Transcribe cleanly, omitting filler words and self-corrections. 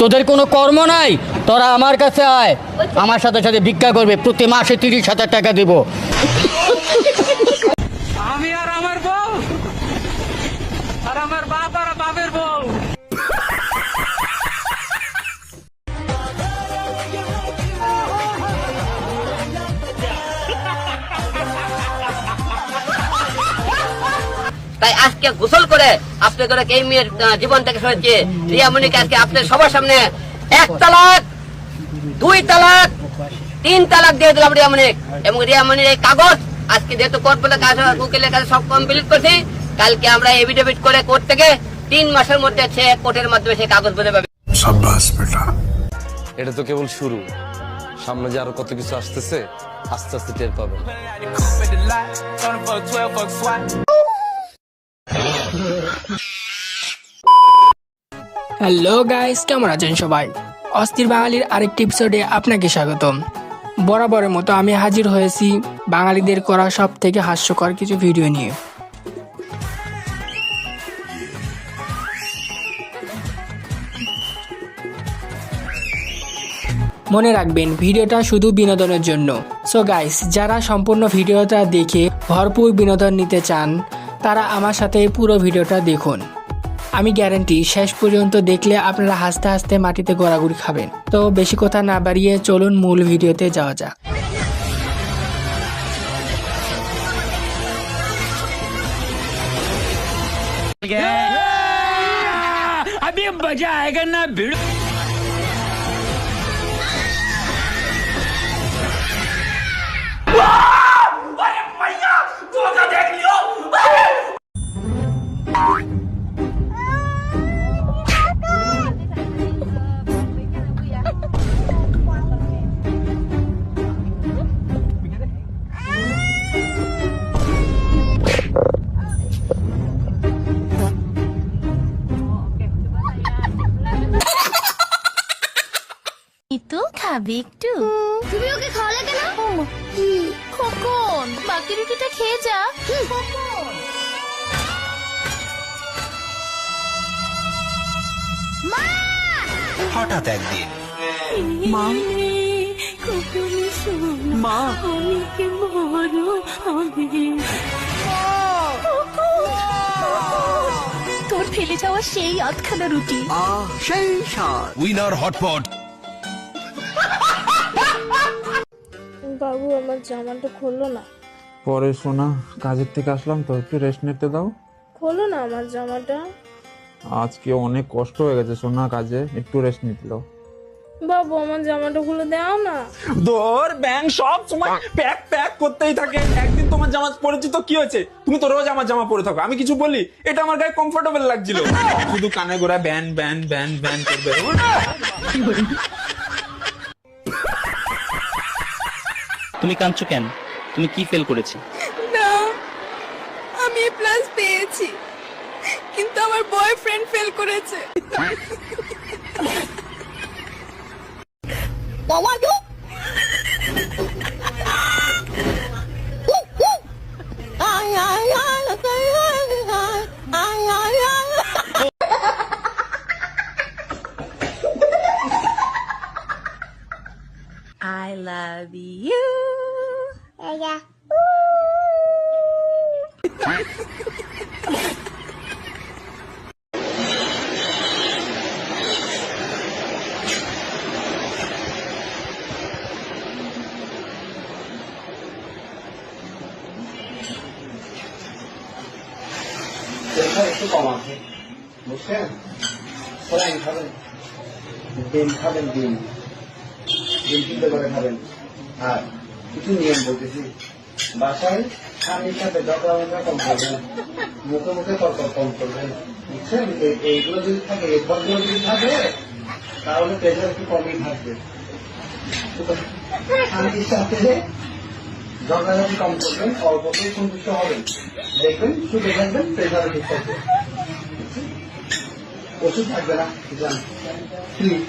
তোদের কোনো কর্ম নাই, তোরা আমার কাছে আয়, আমার সাথে সাথে ভিক্ষা করবে, প্রতি মাসে 30,000 টাকা দিব। আমি আর আমার বউ আর আমার বাপ আর বাপের বউ। তাই আজকে গোসল করে আপনাদের এই মেয়ের জীবন থেকে সরেছে রিয়ামণিকে আজকে আপনাদের সবার সামনে 1 তালাক 2 তালাক 3 তালাক দিয়ে দিলাম রিয়ামণি। এবং রিয়ামণির এই কাগজ আজকে যেহেতু কোর্ট বলে কাজ উকিলের কাছে সব কমপ্লিট করছি, কালকে আমরা এফিডেভিট করে কোর্ট থেকে 3 মাসের মধ্যে সে কোর্টের মাধ্যমে সেই কাগজ বলে পাবে। শাবাশ বেটা। এটা তো কেবল শুরু, সামনে যে আরো কত কিছু আসতেছে, আস্তে আস্তে টের পাবেন। হ্যালো গাইস, কেমন আছেন সবাই? অস্থির বাঙালির আরেকটি এপিসোডে আপনাকে স্বাগতম। বরাবরের মতো আমি হাজির হয়েছি বাঙালিদের করা সব থেকে হাস্যকর কিছু ভিডিও নিয়ে। মনে রাখবেন ভিডিওটা শুধু বিনোদনের জন্য। সো গাইস, যারা সম্পূর্ণ ভিডিওটা দেখে ভরপুর বিনোদন নিতে চান তারা আমার সাথে পুরো ভিডিওটা দেখুন। আমি গ্যারান্টি শেষ পর্যন্ত দেখলে আপনারা হাসতে হাসতে মাটিতে গড়াগড়ি খাবেন। তো বেশি কথা না বাড়িয়ে চলুন মূল ভিডিওতে যাওয়া যাক। अभी मजा आएगा ना भिड़। তো খাবে একটু। তুমি ওকে খাওয়ালে কেন? কখন বাকি রুটিটা খেয়ে যা। মা! হঠাৎ একদিন মা মা অনেকে বড় হবে। তোর ফেলে যাওয়া সেই আধখানা রুটি, সেই স্বাদ উইনার হটপট। বাবু আমার জামাটা খোলো না। পরে শোনা, কাজের থেকে আসলাম তো, একটু রেস্ট নিতে দাও। খোলো না আমার জামাটা। আজকে অনেক কষ্ট হয়ে গেছে সোনা, কাজে একটু রেস্ট নিতে দাও। বাবু আমার জামাটা খুলে দাও না। তোর ব্যাং সব সময় প্যাক প্যাক করতেই থাকে। একদিন তোমার জামা পরেছি তো কি হয়েছে? তুমি তো রোজ আমার জামা পরে থাকো, আমি কিছু বলি? এটা আমার গায়ে কমফোর্টেবল লাগছিল। শুধু কানে গোড়া ব্যান ব্যান ব্যান ব্যান করবে। তুমি কাঁদছো কেন? তুমি কি ফেল করেছি? না, আমি প্লাস পেয়েছি, কিন্তু আমার বয়ফ্রেন্ড ফেল করেছে। I love you. Yeah. একটু কম আছে, বুঝছেন? ফ্রাই খাবেন, ডিম খাবেন, ডিম ডিম সিদ্ধ করে খাবেন। আর কিছু নিয়ম বলতেছি, বাসায় স্বামীর সাথে ঝগড়া কম করবেন, মুখে মুখে তর্ক কম করবেন, বুঝছেন? এইগুলো যদি থাকে, এই ফলগুলো যদি থাকে, তাহলে প্রেশার একটু কমই থাকবে। স্বামীর সাথে ঝগড়াঝাটি কম করবেন, অল্পতেই সন্তুষ্ট হবেন, দেখবেন সুখে থাকবেন, প্রেশারে ঠিক থাকবে, ওষুধ থাকবে না। প্লিজ